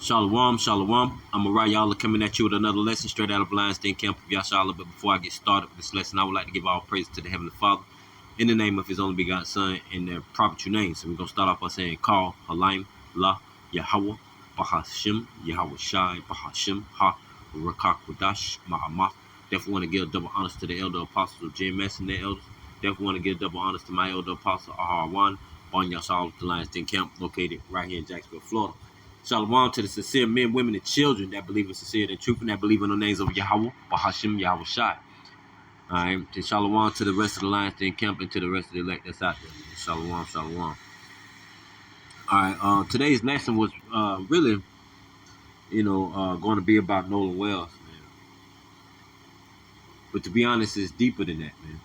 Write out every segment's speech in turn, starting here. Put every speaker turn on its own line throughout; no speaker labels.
Shalom, shalom. I'm Y'all coming at you with another lesson straight out of Lion's Den Camp of Yashala. But before I get started with this lesson, I would like to give all praise to the Heavenly Father in the name of His only begotten Son in their proper true names. So we're going to start off by saying, Call, Halim, La, Yahweh, Bahashim, Yahweh Shai, Bahashim, Ha, Rakakwadash, Ma'amah. Definitely want to give double honors to the elder apostles of JMS and their elders. Definitely want to give double honors to my elder apostle, Aharwan, on Yashala, the Lion's Den Camp, located right here in Jacksonville, Florida. Shalom to the sincere men, women, and children that believe in sincerity and truth and that believe in the names of Yahweh, Bahashim, Yahweh Shai. All right. And shalom to the rest of the Lions Den Camp and to the rest of the elect that's out there. Shalom, shalom. All right. Today's lesson was really, going to be about Nolan Wells, man. But to be honest, it's deeper than that, man.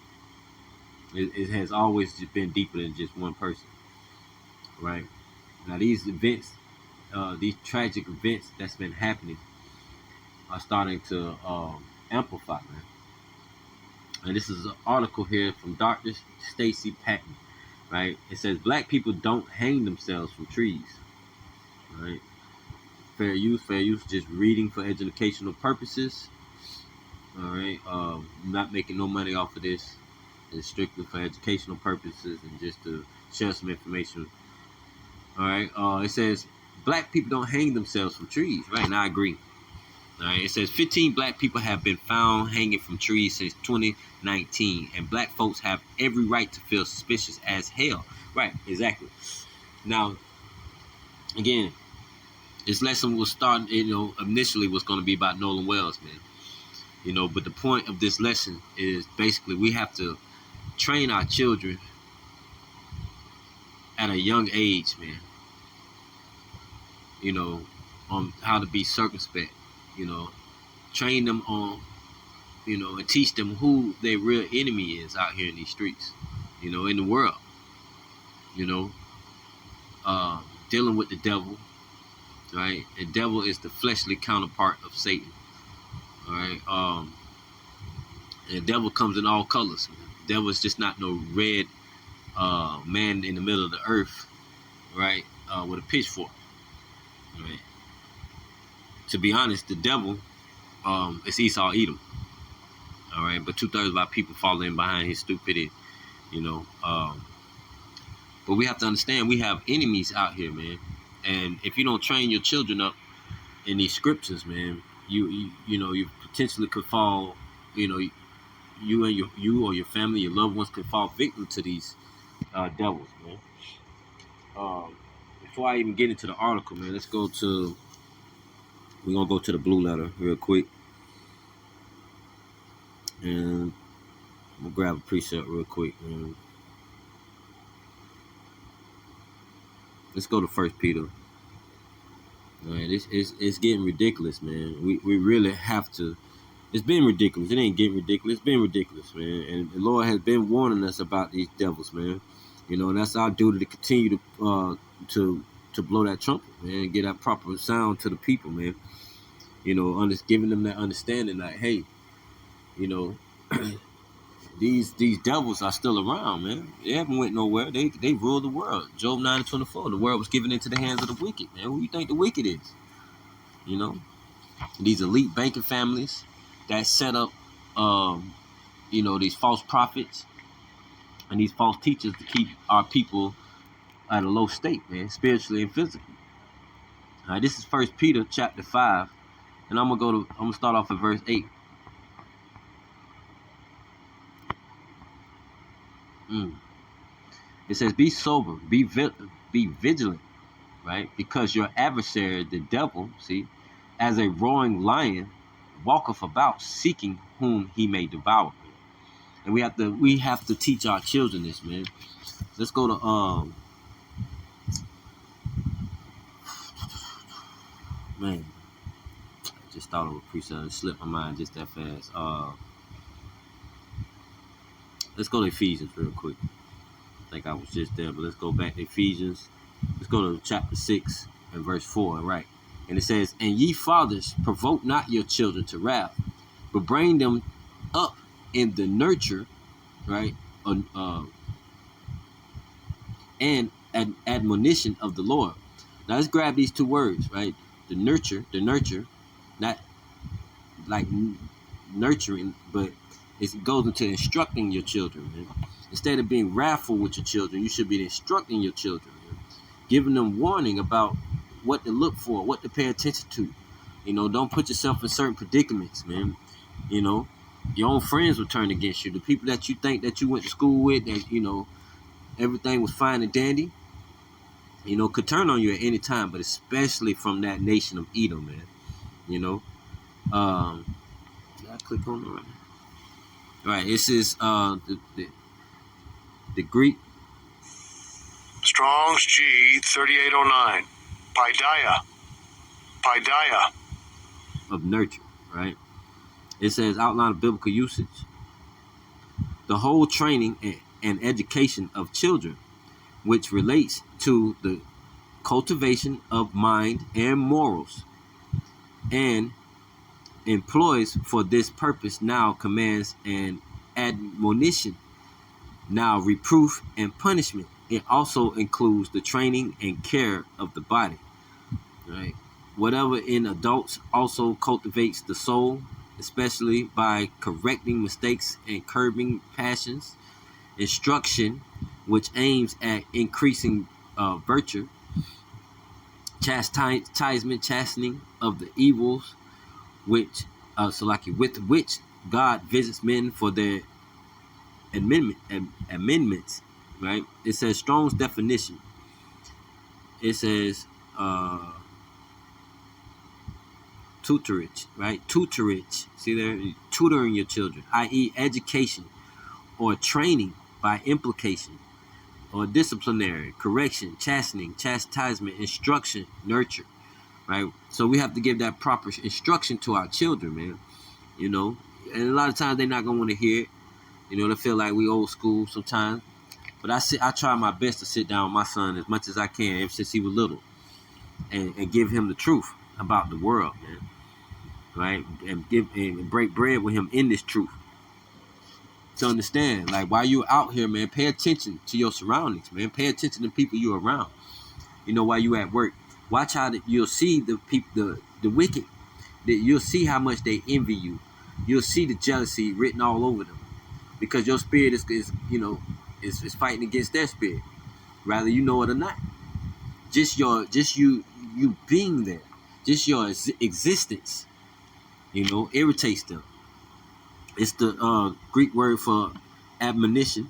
It has always just been deeper than just one person, right? Now, these events, these tragic events that's been happening are starting to amplify, man. And this is an article here from Dr. Stacy Patton, right? It says, Black people don't hang themselves from trees, right? Fair use, just reading for educational purposes, all right? Not making no money off of this. It's strictly for educational purposes and just to share some information, all right? It says, Black people don't hang themselves from trees, right? And I agree. All right, it says 15 Black people have been found hanging from trees since 2019, and Black folks have every right to feel suspicious as hell. Right, exactly. Now, again, this lesson was starting, initially was going to be about Nolan Wells, man. But the point of this lesson is basically we have to train our children at a young age, man. On how to be circumspect. Train them on, and teach them who their real enemy is out here in these streets, in the world, dealing with the devil, right? The devil is the fleshly counterpart of Satan, all right? And the devil comes in all colors. The devil is just not no red man in the middle of the earth, right, with a pitchfork, right? To be honest, the devil is Esau Edom. All right, but 2/3 of our people fall in behind his stupidity, But we have to understand we have enemies out here, man. And if you don't train your children up in these scriptures, man, you potentially could fall. You or your family, your loved ones could fall victim to these devils, man. Before I even get into the article, man, we're gonna go to the blue letter real quick. And we'll grab a precept real quick, man. Let's go to 1 Peter. Man, it's getting ridiculous, man. We really have to. It's been ridiculous. It ain't getting ridiculous. It's been ridiculous, man. And the Lord has been warning us about these devils, man. And that's our duty to continue to blow that trumpet, man, and get that proper sound to the people, man. Giving them that understanding, like, hey, these devils are still around, man. They haven't went nowhere. They rule the world. Job 9:24. The world was given into the hands of the wicked, man. Who you think the wicked is? These elite banking families that set up, these false prophets and these false teachers to keep our people at a low state, man, spiritually and physically. All right, this is 1 Peter chapter 5, and I'm gonna start off at verse 8. It says, be sober, be vigilant, right? Because your adversary, the devil, as a roaring lion, walketh about seeking whom he may devour. And we have to teach our children this, man. Let's go to man. I just thought of a precept. It slipped my mind just that fast. Let's go to Ephesians real quick. I think I was just there, but let's go back to Ephesians. Let's go to chapter 6 and verse 4, right? And it says, and ye fathers, provoke not your children to wrath, but bring them up in the nurture, right? And an admonition of the Lord. Now let's grab these two words, right? the nurture, not like nurturing, but it goes into instructing your children, man. Instead of being wrathful with your children, you should be instructing your children, man. Giving them warning about what to look for, what to pay attention to. Don't put yourself in certain predicaments, man. Your own friends will turn against you. The people that you think that you went to school with, that everything was fine and dandy, could turn on you at any time, but especially from that nation of Edom, man. I click on the right. Right, this is the Greek.
Strong's G 3809. Paideia.
Of nurture, right? It says outline of biblical usage. The whole training and education of children, which relates to the cultivation of mind and morals, and employs for this purpose now commands and admonition, now reproof and punishment. It also includes the training and care of the body, right? Whatever in adults also cultivates the soul, especially by correcting mistakes and curbing passions. Instruction, which aims at increasing virtue. Chastisement, chastening of the evils, with which God visits men for their amendments, right? It says Strong's definition. It says tutorage, right? Tutorage. See there? Tutoring your children, i.e. education or training by implication, or disciplinary, correction, chastening, chastisement, instruction, nurture, right? So we have to give that proper instruction to our children, man. And a lot of times they're not going to want to hear it. They feel like we old school sometimes. But I try my best to sit down with my son as much as I can ever since he was little and give him the truth about the world, man. Right? And break bread with him in this truth. To understand, like, while you're out here, man, pay attention to your surroundings, man. Pay attention to the people you're around. While you at work, watch how you'll see the people, the wicked. That you'll see how much they envy you. You'll see the jealousy written all over them, because your spirit is fighting against their spirit, whether you know it or not. Just you being there, just your existence, irritates them. It's the Greek word for admonition.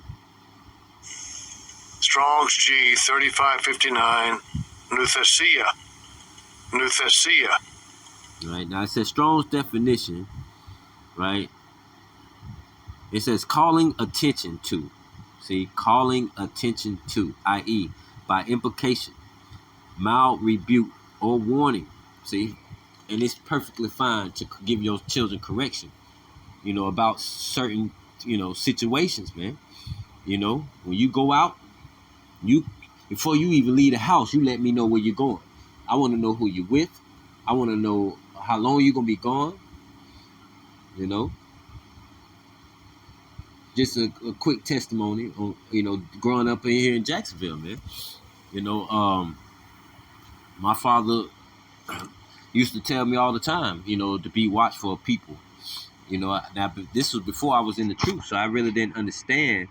Strong's G 3559. Nuthesia.
Right, now it says Strong's definition, right? It says calling attention to. See, calling attention to, i.e. by implication, mild rebuke or warning. See, and it's perfectly fine to give your children correction, about certain, situations, man. When you go out, before you even leave the house, you let me know where you're going. I want to know who you're with. I want to know how long you're going to be gone. Just a quick testimony on, growing up in here in Jacksonville, man. My father used to tell me all the time, to be watchful of people. Now, this was before I was in the truth, so I really didn't understand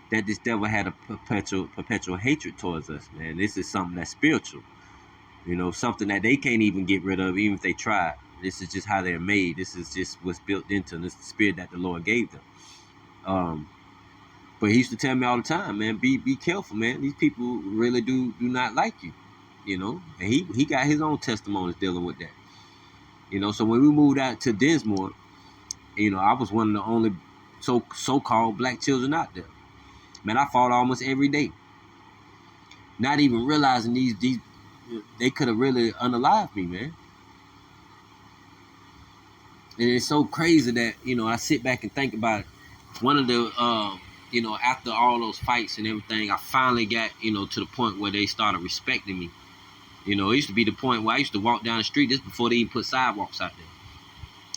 that this devil had a perpetual hatred towards us, man. This is something that's spiritual, something that they can't even get rid of, even if they try. This is just how they're made. This is just what's built into them. This is the spirit that the Lord gave them. But he used to tell me all the time, man, be careful, man. These people really do not like you, And he got his own testimonies dealing with that. So when we moved out to Dinsmore, I was one of the only so-called black children out there. Man, I fought almost every day. Not even realizing these they could have really unalived me, man. And it's so crazy that, I sit back and think about it. One of the, after all those fights and everything, I finally got, to the point where they started respecting me. It used to be the point where I used to walk down the street, just before they even put sidewalks out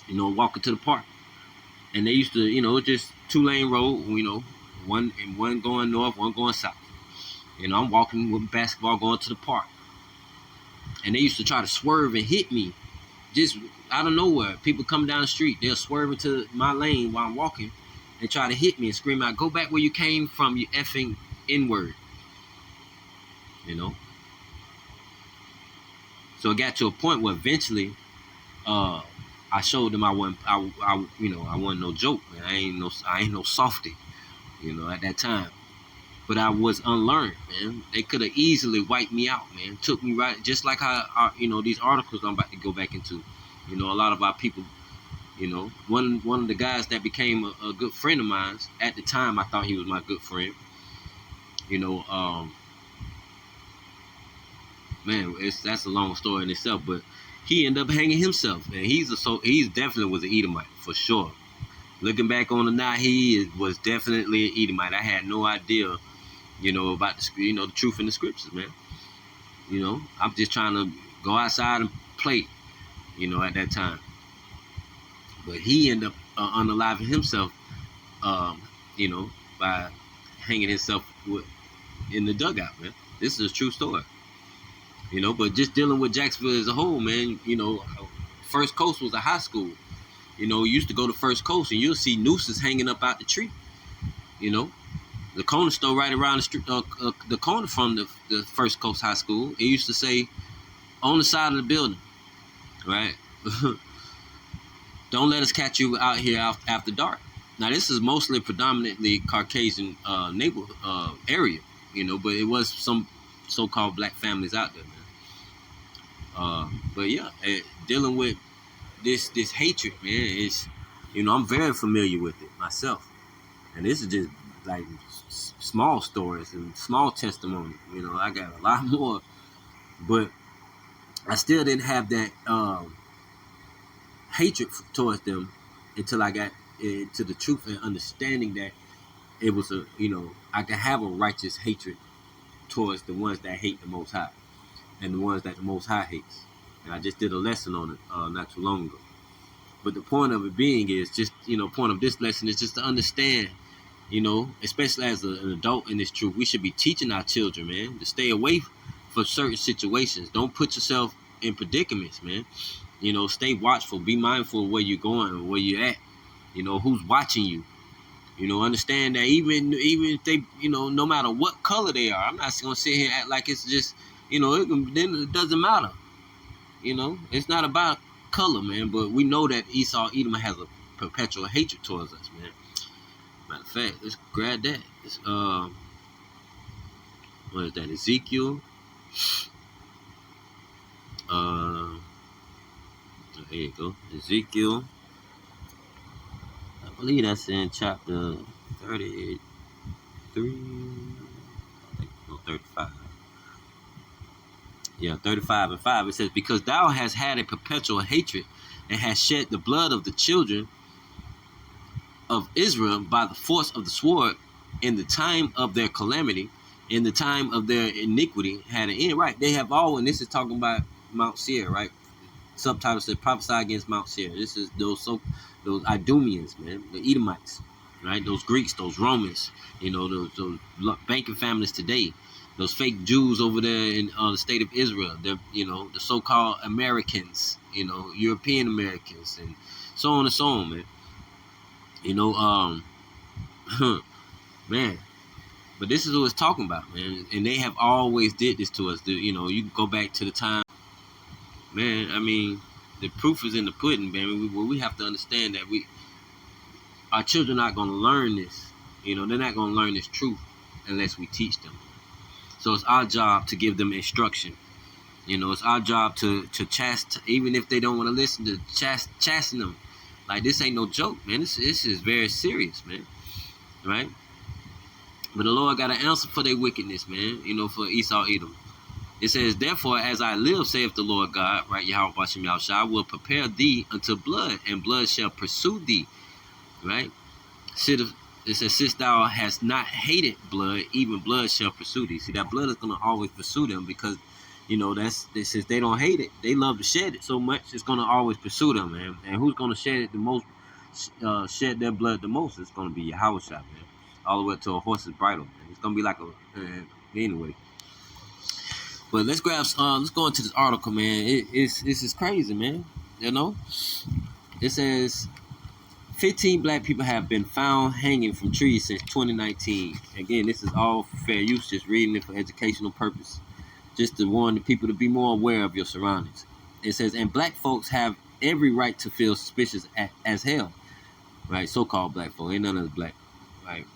there, walking to the park. And they used to, just 2-lane road, one going north, one going south. I'm walking with basketball going to the park. and they used to try to swerve and hit me just out of nowhere. People come down the street, they'll swerve into my lane while I'm walking and try to hit me and scream out, "Go back where you came from, you effing N-word." You know? So it got to a point where eventually I showed them I wasn't I wasn't no joke, man. I ain't no softy, at that time. But I was unlearned, man. They could have easily wiped me out, man. Took me right, just like how these articles I'm about to go back into. A lot of our people, one of the guys that became a good friend of mine at the time. I thought he was my good friend. You know, Man, that's a long story in itself. But he ended up hanging himself, man. He's definitely was an Edomite for sure. Looking back on it now, was definitely an Edomite. I had no idea, about the truth in the scriptures, man. I'm just trying to go outside and play, at that time. But he ended up unaliving himself, um, by hanging himself in the dugout, man. This is a true story. But just dealing with Jacksonville as a whole, man, First Coast was a high school. You used to go to First Coast and you'll see nooses hanging up out the tree. The corner store right around the street, the corner from the First Coast High School, it used to say on the side of the building, right? Don't let us catch you out here after dark. Now this is mostly predominantly Caucasian neighborhood area, but it was some so-called black families out there, man. But yeah, dealing with this hatred, man, is I'm very familiar with it myself, and this is just like small stories and small testimony. I got a lot more, but I still didn't have that hatred towards them until I got to the truth and understanding that it was I can have a righteous hatred towards the ones that hate the Most High and the ones that the Most High hates. And I just did a lesson on it not too long ago. But the point of it being is just, point of this lesson is just to understand, especially as an adult in this truth, we should be teaching our children, man, to stay away from certain situations. Don't put yourself in predicaments, man. Stay watchful, be mindful of where you're going, where you're at, who's watching you. Understand that even if they, no matter what color they are, I'm not gonna sit here and act like it's just, then it doesn't matter. It's not about color, man. But we know that Esau Edom has a perpetual hatred towards us, man. Matter of fact, let's grab that. It's, what is that? Ezekiel. Here you go. Ezekiel. I believe that's in chapter 33. No, 35. Yeah, 35 and 5. It says, "Because thou hast had a perpetual hatred and hast shed the blood of the children of Israel by the force of the sword in the time of their calamity, in the time of their iniquity had an end." Right. They have all, and this is talking about Mount Seir, right? Subtitle says prophesy against Mount Seir. This is those Idumeans, man, the Edomites, right? Those Greeks, those Romans, those banking families today, those fake Jews over there in the state of Israel. They're, the so-called Americans, European Americans, and so on and so on, man. Man. But this is what it's talking about, man. And they have always did this to us. You can go back to the time, man. I mean, the proof is in the pudding, man. We have to understand that our children are not going to learn this. They're not going to learn this truth unless we teach them. So it's our job to give them instruction. It's our job to chasten, even if they don't want to listen, to chasten them. Like, this ain't no joke, man. This is very serious, man. Right? But the Lord got an answer for their wickedness, man. For Esau Edom. It says, "Therefore, as I live, saith the Lord God," right? Yahweh Bashem Yahushua, "I will prepare thee unto blood, and blood shall pursue thee." Right? It says, "Since thou hast not hated blood, even blood shall pursue thee." See, that blood is gonna always pursue them because, since they don't hate it, they love to shed it so much. It's gonna always pursue them, man. And who's gonna shed it the most? Shed their blood the most? It's gonna be Yahweh, man. All the way to a horse's bridle, man. It's gonna be like anyway. But let's grab. Let's go into this article, man. This is crazy, man. You know, it says 15 black people have been found hanging from trees since 2019. Again, this is all for fair use. Just reading it for educational purpose, just to warn the people to be more aware of your surroundings. It says, and black folks have every right to feel suspicious as hell, right? So-called black folk, ain't none of us black, right?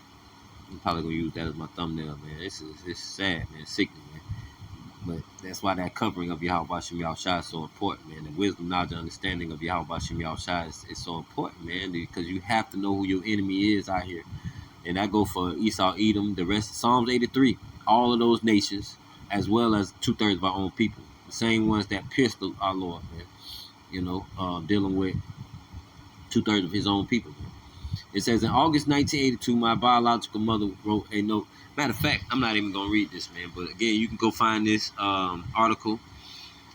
I'm probably gonna use that as my thumbnail, man. This is sad, man. It's sickening, man. But that's why that covering of Yahweh Shem Yahushua is so important, man. The wisdom, knowledge, and understanding of Yahweh Shem Yahushua is so important, man, because you have to know who your enemy is out here. And that go for Esau, Edom, the rest of Psalms 83, all of those nations, as well as 2/3 of our own people. The same ones that pierced our Lord, man. You know, dealing with 2/3 of his own people, man. It says, in August 1982, my biological mother wrote a note. Matter of fact, I'm not even going to read this, man. But again, you can go find this article.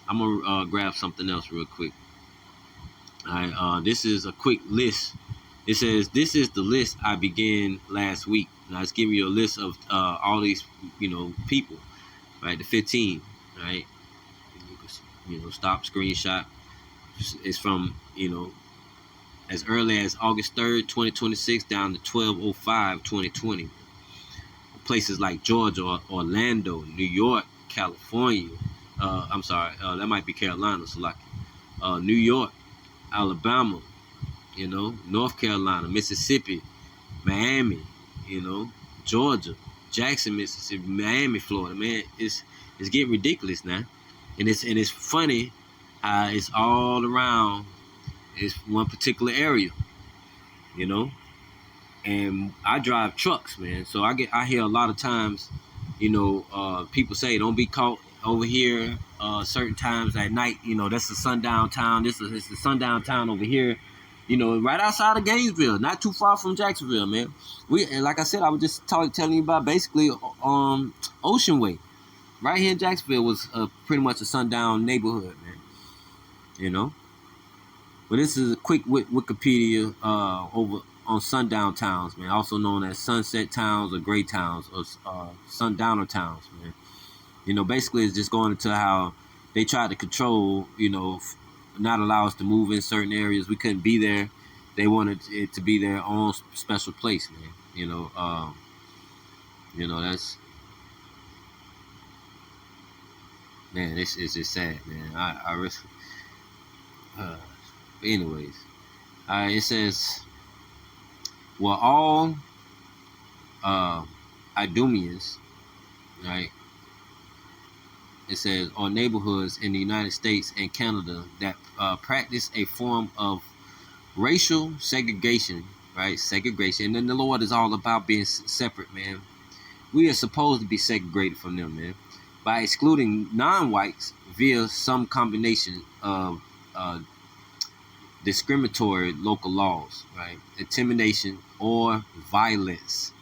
I'm going to grab something else real quick. All right, this is a quick list. It says, this is the list I began last week. Now, it's giving you a list of all these, people, right? The 15, right? Stop screenshot. It's from, as early as August 3rd, 2026, down to 12/05, 2020. Places like Georgia, Orlando, New York, California. I'm sorry, that might be Carolina, so like New York, Alabama, North Carolina, Mississippi, Miami, Georgia, Jackson, Mississippi, Miami, Florida. Man, it's getting ridiculous now, and it's funny how it's all around. It's one particular area, and I drive trucks, man. So I hear a lot of times, people say don't be caught over here certain times at night. That's a sundown town. It's a sundown town over here. Right outside of Gainesville, not too far from Jacksonville, man. Like I said, I was just telling you about basically Ocean Way, right here in Jacksonville was pretty much a sundown neighborhood, man. But this is a quick Wikipedia over on sundown towns, man, also known as sunset towns or gray towns or sundowner towns, man. Basically it's just going into how they tried to control, not allow us to move in certain areas. We couldn't be there. They wanted it to be their own special place, man. That's, man, this is just sad, man. I risk. But anyways, it says, well, all Idumeans, right? It says, or neighborhoods in the United States and Canada that practice a form of racial segregation, right? Segregation. And then the Lord is all about being separate, man. We are supposed to be segregated from them, man, by excluding non-whites via some combination of discriminatory local laws, right? Intimidation or violence.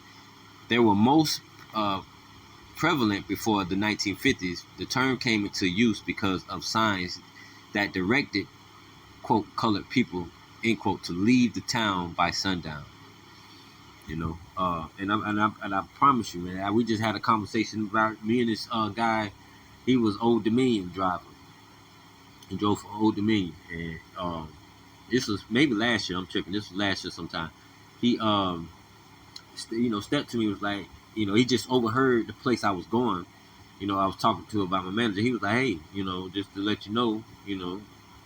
They were most prevalent before the 1950s. The term came into use because of signs that directed, quote, colored people, end quote, to leave the town by sundown. And I promise you, man, we just had a conversation about me and this guy. He was Old Dominion driver. He drove for Old Dominion, and this was maybe last year. I'm tripping. This was last year sometime. He stepped to me, was like, he just overheard the place I was going. I was talking to about my manager. He was like, hey, just to let you know,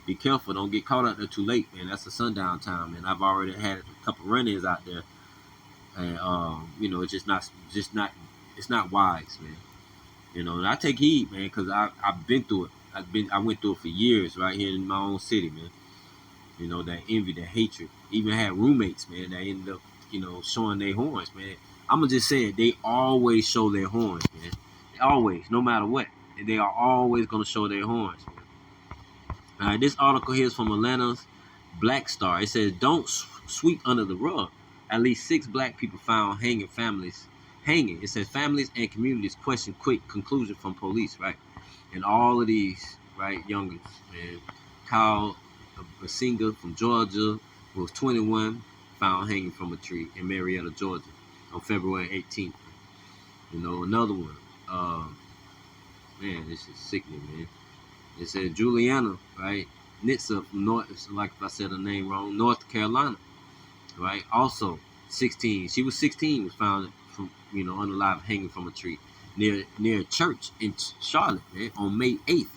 be careful. Don't get caught out there too late, man. That's a sundown time, man. I've already had a couple run-ins out there, and it's just not, it's not wise, man. And I take heed, man, because I've been through it. I went through it for years, right here in my own city, man. That envy, that hatred. Even had roommates, man, that ended up, showing their horns, man. I'm going to just say it. They always show their horns, man. Always, no matter what. They are always going to show their horns, man. All right, this article here is from Atlanta's Black Star. It says, don't sweep under the rug. At least 6 black people found hanging. It says, families and communities question quick conclusion from police, right? And all of these, right, youngins, man. Kyle, a singer from Georgia, who was 21, found hanging from a tree in Marietta, Georgia, on February 18th. Another one, Man, this is sickening, man. It said Juliana, right? Nitsa from North, like if I said her name wrong, North Carolina, right? Also, 16. She was 16. Was found from unalive, hanging from a tree near a church in Charlotte, man, on May 8th.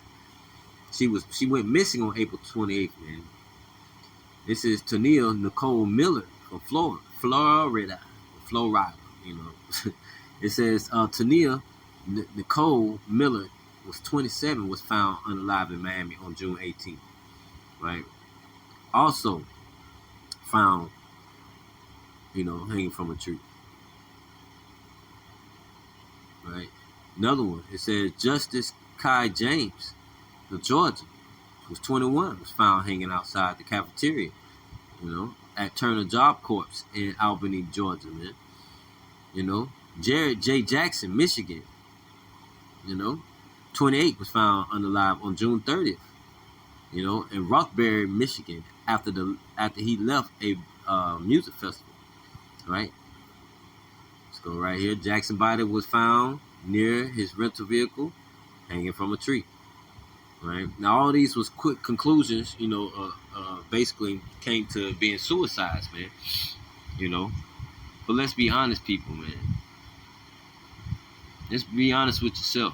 She went missing on April 28th, man. This is Tania Nicole Miller from Florida. You know, it says Tania Nicole Miller was 27, was found unalive in Miami on June 18th. Right. Also found, hanging from a tree. Right. Another one. It says Justice Kai James of Georgia was 21, was found hanging outside the cafeteria, at Turner Job Corps in Albany, Georgia, man. Jared J. Jackson, Michigan, 28, was found unalive on June 30th, in Roxbury, Michigan, after he left a music festival, right? Let's go right here. Jackson's body was found near his rental vehicle, hanging from a tree. Right now, all these was quick conclusions. Basically came to being suicides, man. But let's be honest, people, man. Let's be honest with yourself.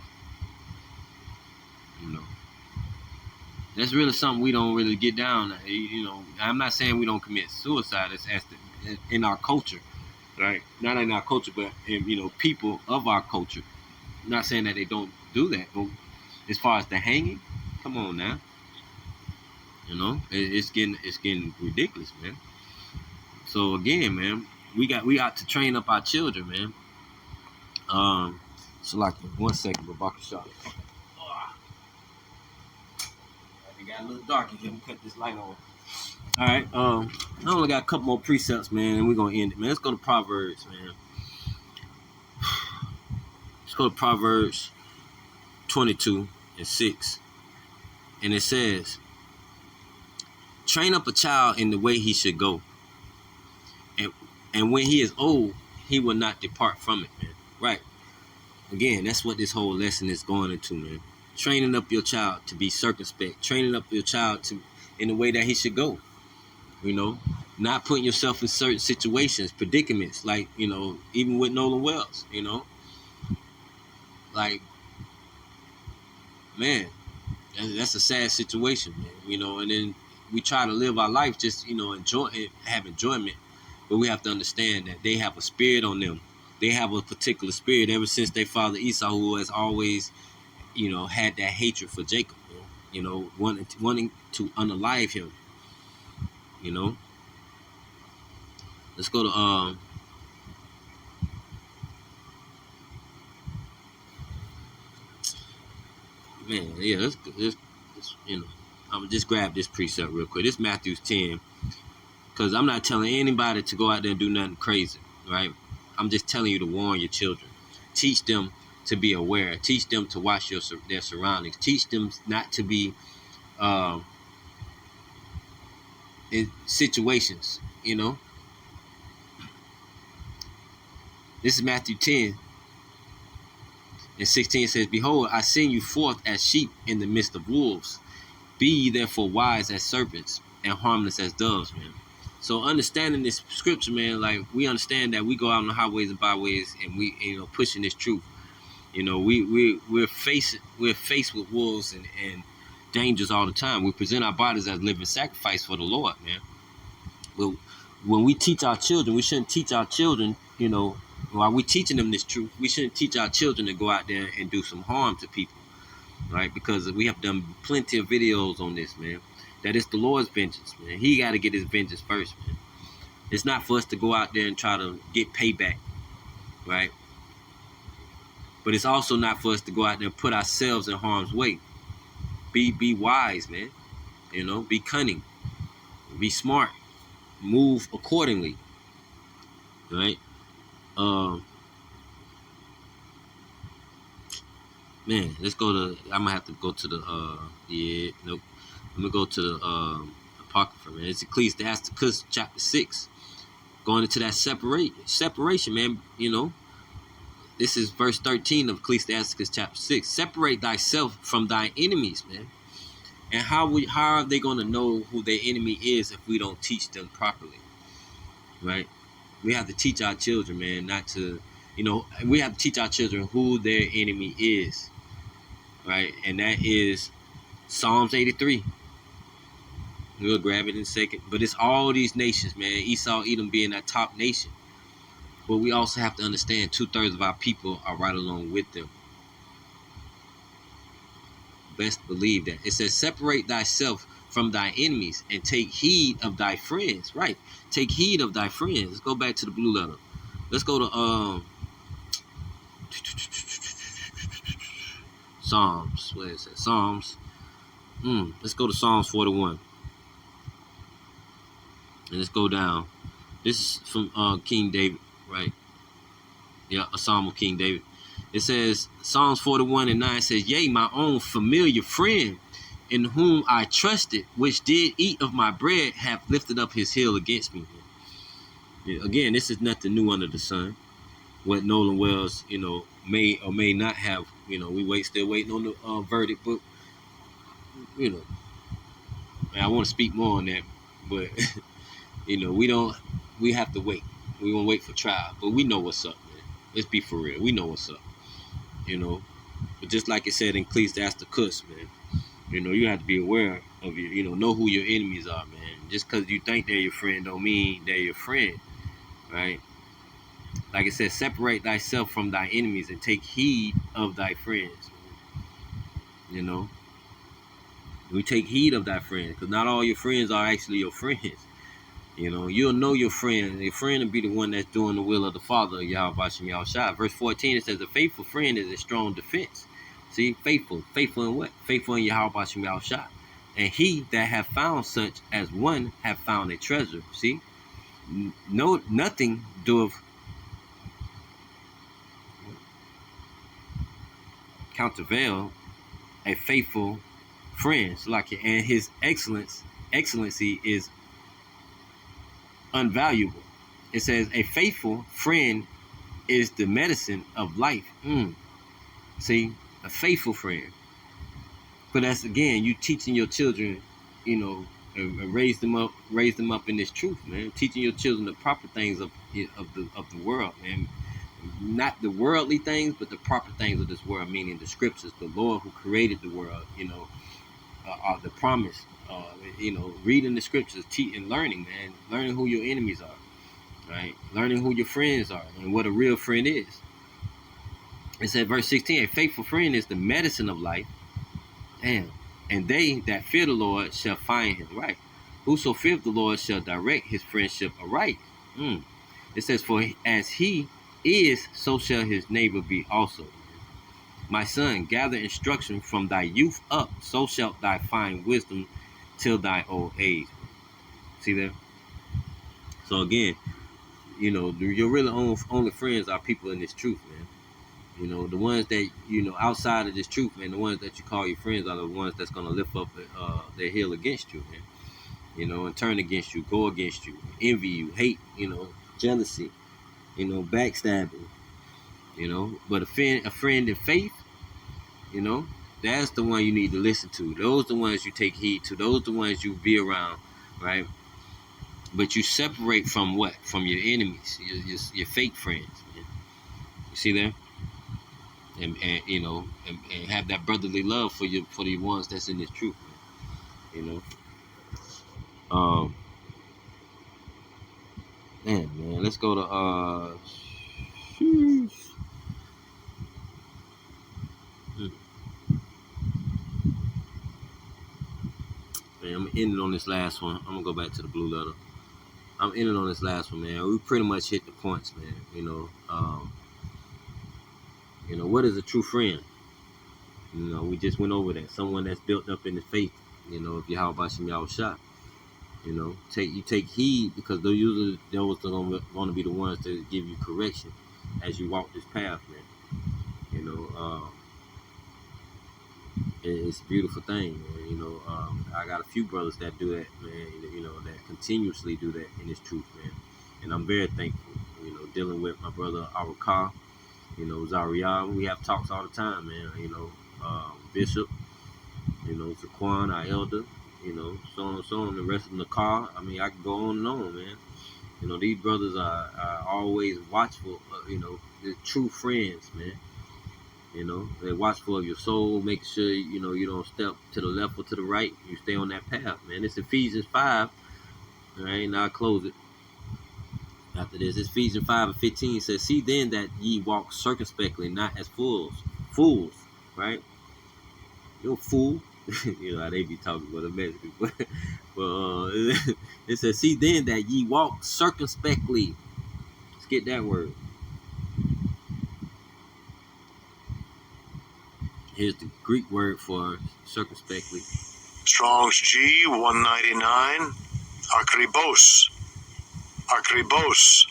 That's really something we don't really get down. I'm not saying we don't commit suicide in our culture, right? Not in our culture, but in people of our culture. I'm not saying that they don't do that, but as far as the hanging, come on now. It's getting ridiculous, man. So again, man, we got to train up our children, man. So like 1 second, but Baka shot. It got a little dark in here. We cut this light on. All right. I only got a couple more precepts, man, and we're gonna end it, man. Let's go to Proverbs, man. Let's go to Proverbs 22:6, and it says, "Train up a child in the way he should go, and when he is old, he will not depart from it," man. Right. Again, that's what this whole lesson is going into, man. Training up your child to be circumspect. Training up your child in the way that he should go. Not putting yourself in certain situations, predicaments, like, even with Nolan Wells, like, man, that's a sad situation, man, and then we try to live our life just, enjoy it, have enjoyment, but we have to understand that they have a spirit on them. They have a particular spirit ever since their father Esau, who has always, had that hatred for Jacob, wanting to unalive him, Let's go to man, yeah, let's I'm gonna just grab this precept real quick. This Matthew's 10, because I'm not telling anybody to go out there and do nothing crazy, right? I'm just telling you to warn your children. Teach them to be aware. Teach them to watch their surroundings. Teach them not to be in situations, This is Matthew 10:16. It says, "Behold, I send you forth as sheep in the midst of wolves. Be ye therefore wise as serpents and harmless as doves," man. So understanding this scripture, man, like, we understand that we go out on the highways and byways and we, pushing this truth. We're faced with wolves and dangers all the time. We present our bodies as living sacrifice for the Lord, man. But when we teach our children, we shouldn't teach our children, while we're teaching them this truth, we shouldn't teach our children to go out there and do some harm to people, right? Because we have done plenty of videos on this, man. That it's the Lord's vengeance, man. He got to get his vengeance first, man. It's not for us to go out there and try to get payback, right? But it's also not for us to go out there and put ourselves in harm's way. Be wise, man. Be cunning. Be smart. Move accordingly, right? Man, let's go to. I'm gonna have to go to the. Nope. I'm gonna go to the Apocrypha, man. It's Ecclesiasticus chapter 6. Going into that separation, man. This is verse 13 of Ecclesiastes chapter 6. Separate thyself from thy enemies, man. And how are they going to know who their enemy is if we don't teach them properly, right? We have to teach our children, man, not to, we have to teach our children who their enemy is, right? And that is Psalms 83. We'll grab it in a second. But it's all these nations, man. Esau, Edom being that top nation. But we also have to understand 2/3 of our people are right along with them. Best believe that. It says, separate thyself from thy enemies and take heed of thy friends. Right. Take heed of thy friends. Let's go back to the blue letter. Let's go to Psalms. Where is it? Psalms. Let's go to Psalms 41. And let's go down. This is from King David, right? Yeah, a psalm of King David. It says, Psalms 41:9 says, yea, my own familiar friend, in whom I trusted, which did eat of my bread, have lifted up his heel against me. Yeah, again, this is nothing new under the sun. What Nolan Wells, may or may not have, still waiting on the verdict, but, I want to speak more on that, but, we have to wait. We won't wait for trial, but we know what's up, man. Let's be for real. We know what's up, But just like it said in Ecclesiastes, man, you have to be aware of know who your enemies are, man. Just because you think they're your friend don't mean they're your friend, right? Like I said, separate thyself from thy enemies and take heed of thy friends. We take heed of thy friends because not all your friends are actually your friends. You'll know your friend. Your friend will be the one that's doing the will of the Father, Yahweh Bashem Yahushua. Verse 14, it says, a faithful friend is a strong defense. See, faithful. Faithful in what? Faithful in Yahweh Bashem Yahushua. And he that have found such as one have found a treasure. See? No, nothing doeth countervail a faithful friend. So and his excellency is unvaluable. It says a faithful friend is the medicine of life. See, a faithful friend. But that's again, you teaching your children, and raise them up in this truth, man. Teaching your children the proper things of the world, man. Not the worldly things, but the proper things of this world, meaning the scriptures, the Lord who created the world, are the promise. Reading the scriptures, and learning, man. Learning who your enemies are, right? Learning who your friends are and what a real friend is. It said, verse 16, a faithful friend is the medicine of life. Damn. And they that fear the Lord shall find him, right? Whoso feareth the Lord shall direct his friendship aright. It says, for as he is, so shall his neighbor be also. My son, gather instruction from thy youth up, so shalt thou find wisdom till thy old age. See there? So again, your really only friends are people in this truth, man. The ones that, outside of this truth, man, the ones that you call your friends are the ones that's going to lift up their heel against you, man. And turn against you, go against you, envy you, hate, jealousy, backstabbing, But a friend in faith, that's the one you need to listen to. Those are the ones you take heed to. Those are the ones you be around, right? But you separate from what? From your enemies, your fake friends, man. You see there? And have that brotherly love for the ones that's in this truth, man. Man, let's go to Man, I'm ending on this last one. I'm gonna go back to the blue letter. I'm ending on this last one, man. We pretty much hit the points, man. What is a true friend? We just went over that. Someone that's built up in the faith, of Yahweh Bashem Yahushua. Take heed because those are going to be the ones to give you correction as you walk this path, man. It's a beautiful thing, man. I got a few brothers that do that, man. That continuously do that in this truth, man. And I'm very thankful. Dealing with my brother Arakar, You know, Zariah, we have talks all the time, man. You know, Bishop, you know, Zaquan, our elder, you know, so on and so on. The rest of the car, I mean, I can go on and on, man. You know, these brothers are always watchful, you know, they're true friends, man. You know, they're watchful of your soul, making sure, you know, you don't step to the left or to the right. You stay on that path, man. It's Ephesians 5. All right, now I close it. After this, it's Ephesians 5 and 15 says, see then that ye walk circumspectly, not as fools. Fools, right? You're a fool. You know how they be talking about the message. But it says, see then that ye walk circumspectly. Let's get that word. Here's the Greek word for circumspectly.
Strong's G 199. Akribos. Akribos.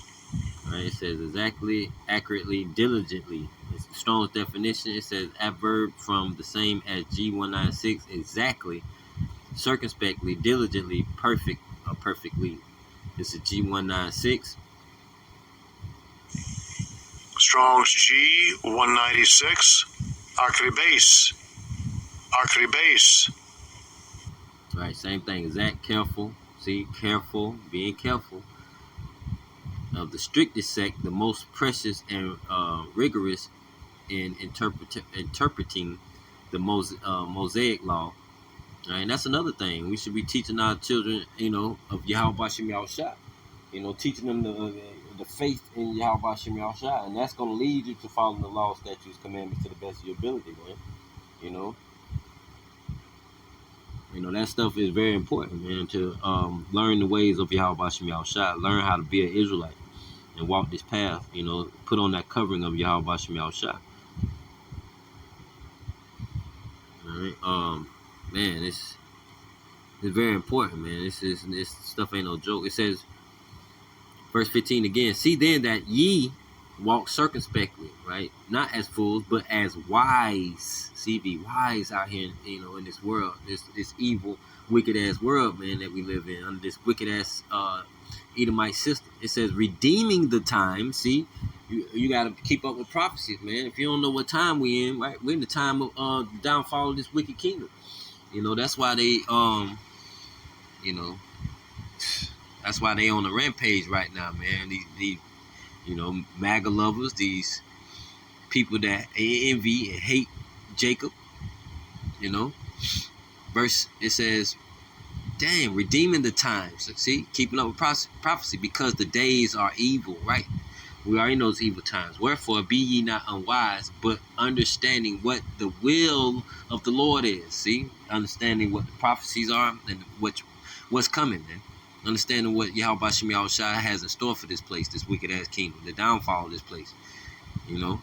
Right? It says exactly, accurately, diligently. It's the Strong's definition. It says adverb from the same as G196, exactly, circumspectly, diligently, perfect, or perfectly. This is G196.
Strong's G 196. Akribase. Akribase.
Right, same thing. Exact, careful. See, careful, being careful. Of the strictest sect, the most precious and rigorous in interpreting the Mosaic law. Right, and that's another thing. We should be teaching our children, you know, of Yahweh Bashim Yahushua. You know, teaching them the faith in Yahweh Bashim Yahushua. And that's going to lead you to following the law, statutes, commandments to the best of your ability, man. You know, that stuff is very important, man, to learn the ways of Yahweh Bashim Yahushua. Learn how to be an Israelite and walk this path, you know, put on that covering of Yahweh Bashim Yahushua. All right, man, it's very important, man. This stuff ain't no joke. It says, verse 15 again, see then that ye walk circumspectly, right? Not as fools, but as wise. See, be wise out here, you know, in this world, this evil, wicked ass world, man, that we live in, under this wicked ass Edomite system. It says, redeeming the time. See, you got to keep up with prophecies, man. If you don't know what time we in, right? We're in the time of the downfall of this wicked kingdom. You know, that's why they, you know, that's why they on the rampage right now, man. These you know, MAGA lovers, these people that envy and hate Jacob, you know. Verse, it says, damn, redeeming the times. See, keeping up with prophecy, because the days are evil, right? We already know it's evil times. Wherefore, be ye not unwise, but understanding what the will of the Lord is. See, understanding what the prophecies are and what's coming, man. Understanding what Yahweh Bashim Yahushua has in store for this place, this wicked ass kingdom, the downfall of this place. You know,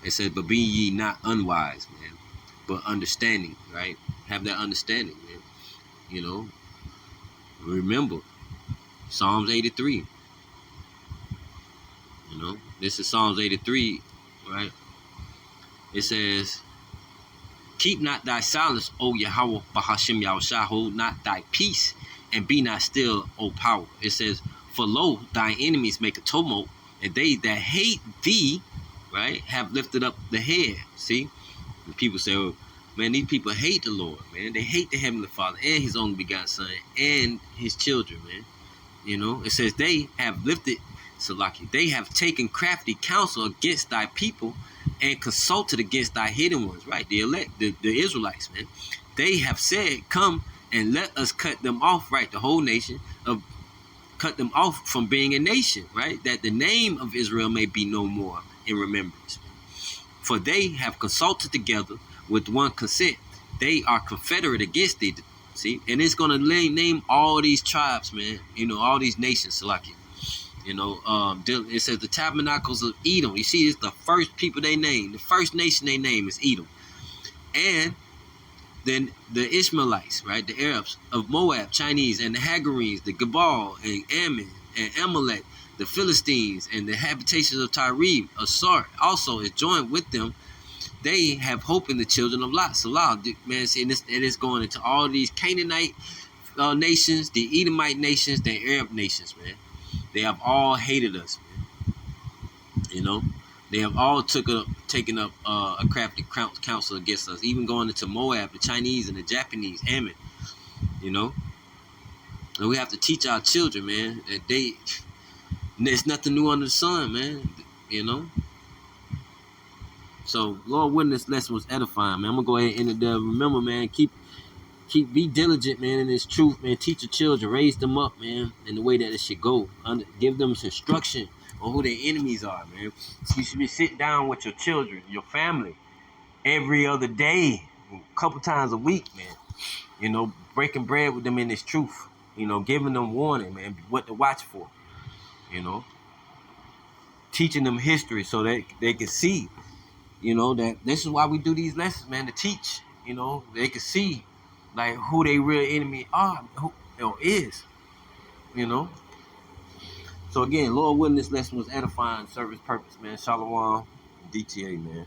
it said, but be ye not unwise, man, but understanding, right? Have that understanding, man. You know, remember Psalms 83. You know, this is Psalms 83, right? It says, keep not thy silence, O Yahweh Bahashim Yahushua, hold not thy peace, and be not still, O power. It says, for lo, thy enemies make a tumult, and they that hate thee, right, have lifted up the head. See? And people say, oh, man, these people hate the Lord, man. They hate the Heavenly Father and his only begotten Son and his children, man. You know, it says they have lifted, Salaki, they have taken crafty counsel against thy people and consulted against thy hidden ones, right? The elect, the Israelites, man. They have said, come and let us cut them off, right? The whole nation, cut them off from being a nation, right? That the name of Israel may be no more in remembrance. For they have consulted together with one consent. They are confederate against thee. See, and it's gonna name all these tribes, man. You know, all these nations, Salaki. You know, it says the tabernacles of Edom. You see, it's the first people they name. The first nation they name is Edom. And then the Ishmaelites, right? The Arabs of Moab, Chinese, and the Hagarenes, the Gebal, and Ammon, and Amalek, the Philistines, and the habitations of Tyre, Asar, also is joined with them. They have hope in the children of Lot. Salah, man, see, and it's going into all these Canaanite nations, the Edomite nations, the Arab nations, man. They have all hated us, man. You know, They have all taken up a crafty counsel against us, even going into Moab, the Chinese and the Japanese, Ammon, you know. And we have to teach our children, man, that there's nothing new under the sun, man, you know. So, Lord willing, this lesson was edifying, man. I'm gonna go ahead and end it there. Remember, man, be diligent, man, in this truth, man. Teach your children, raise them up, man, in the way that it should go. Give them some instruction on who their enemies are, man. You should be sitting down with your children, your family, every other day, a couple times a week, man. You know, breaking bread with them in this truth. You know, giving them warning, man, what to watch for. You know, teaching them history so that they can see. You know, that this is why we do these lessons, man, to teach. You know, they can see like who they real enemy are, who is. You know. So again, Lord willing, this lesson was edifying, service purpose, man. Shalom, DTA, man.